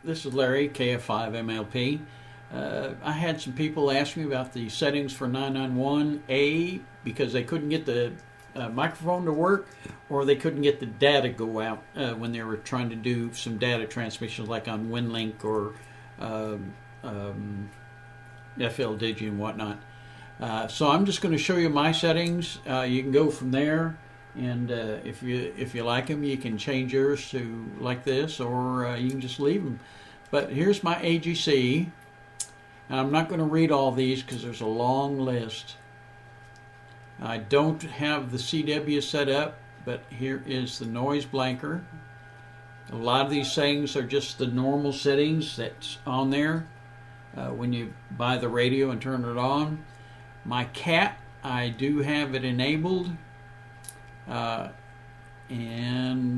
This is Larry, KF5MLP. I had some people ask me about the settings for 991A because they couldn't get the microphone to work, or they couldn't get the data go out when they were trying to do some data transmissions like on WinLink or FL-Digi and whatnot. So I'm just going to show you my settings. You can go from there, and if you like them, you can change yours to like this, or you can just leave them. But here's my AGC. Now, I'm not going to read all these because there's a long list. I don't have the CW set up, but here is the noise blanker. A lot of these settings are just the normal settings that's on there when you buy the radio and turn it on. My cat, I do have it enabled, and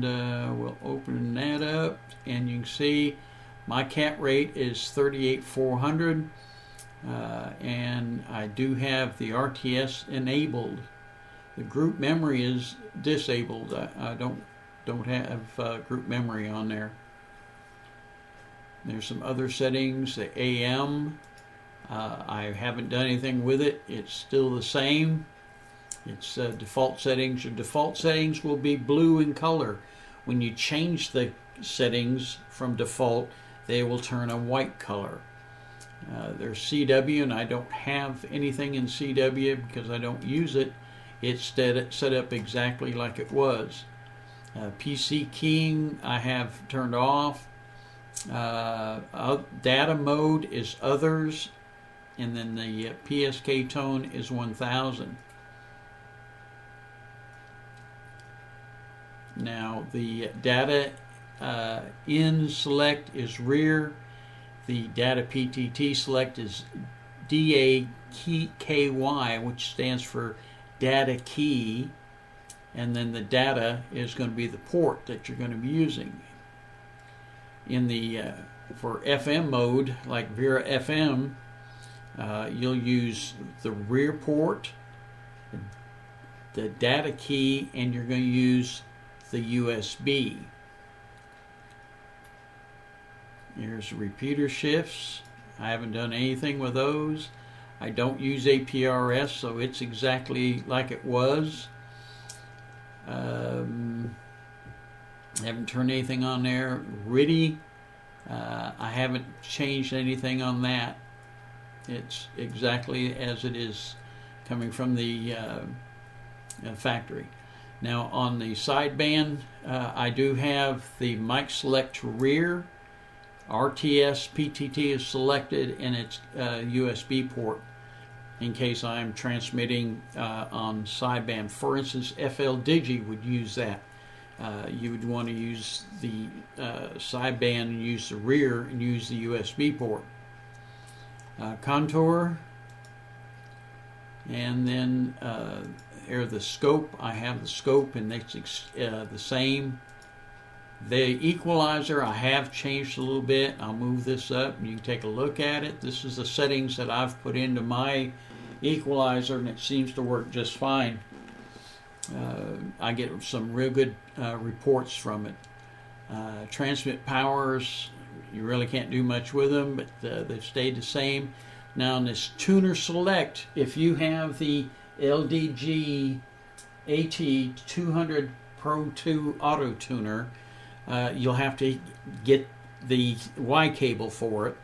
we'll open that up, and you can see my cat rate is 38,400, and I do have the RTS enabled. The group memory is disabled. I don't have group memory on there. There's some other settings. The AM, I haven't done anything with it. It's still the same. It's default settings. Your default settings will be blue in color. When you change the settings from default, they will turn a white color. There's CW, and I don't have anything in CW because I don't use it. It's set up exactly like it was. PC keying I have turned off. Data mode is others, and then the PSK tone is 1000. Now the data in select is rear. The data PTT select is DAKY, which stands for data key, and then the data is going to be the port that you're going to be using. In the for FM mode, like Vera FM, you'll use the rear port, the data key, and you're going to use the USB. Here's the repeater shifts. I haven't done anything with those. I don't use APRS, so it's exactly like it was. I haven't turned anything on there. RIDI, I haven't changed anything on that. It's exactly as it is coming from the factory. Now on the sideband, I do have the mic select to rear. RTS PTT is selected, and it's USB port in case I'm transmitting on sideband. For instance, FL-Digi would use that. You would want to use the sideband and use the rear and use the USB port. Contour, and then here the scope. I have the scope, and it's the same. The equalizer I have changed a little bit. I'll move this up and you can take a look at it. This is the settings that I've put into my equalizer, and it seems to work just fine. I get some real good reports from it. Transmit powers, you really can't do much with them, but they've stayed the same. Now in this tuner select, if you have the LDG AT200 Pro 2 auto tuner, you'll have to get the Y cable for it.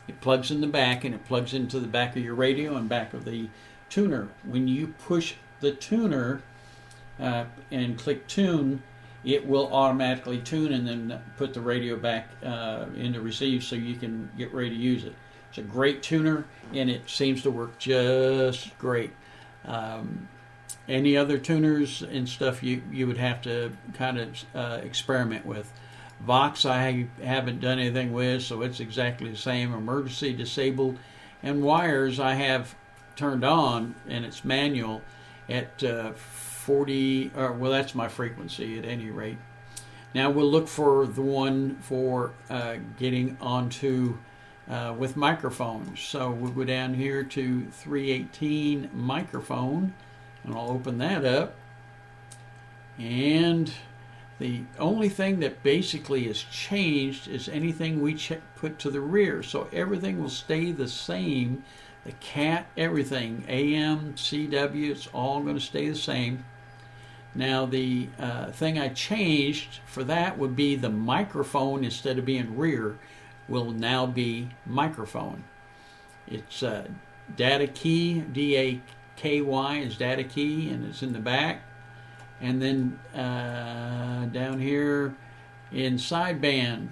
It plugs in the back, and it plugs into the back of your radio and back of the tuner. When you push the tuner and click tune, it will automatically tune and then put the radio back into receive so you can get ready to use it. It's a great tuner, and it seems to work just great. Any other tuners and stuff you would have to kind of experiment with. Vox I haven't done anything with, so it's exactly the same. Emergency disabled, and wires I have turned on, and it's manual at 40. Well, that's my frequency at any rate. Now we'll look for the one for getting onto with microphones. So we'll go down here to 318 microphone, and I'll open that up, and The only thing that basically has changed is anything we put to the rear. So everything will stay the same. The cat, everything, AM, CW, it's all going to stay the same. Now the thing I changed for that would be the microphone, instead of being rear, will now be microphone. It's data key, DAKY is data key, and it's in the back. And then down here in sideband,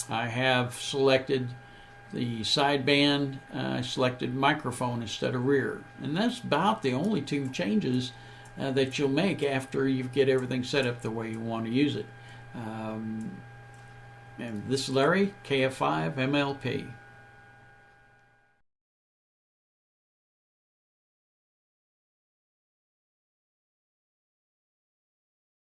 I have selected the sideband. I selected microphone instead of rear. And that's about the only two changes that you'll make after you get everything set up the way you want to use it. And this is Larry, KF5 MLP.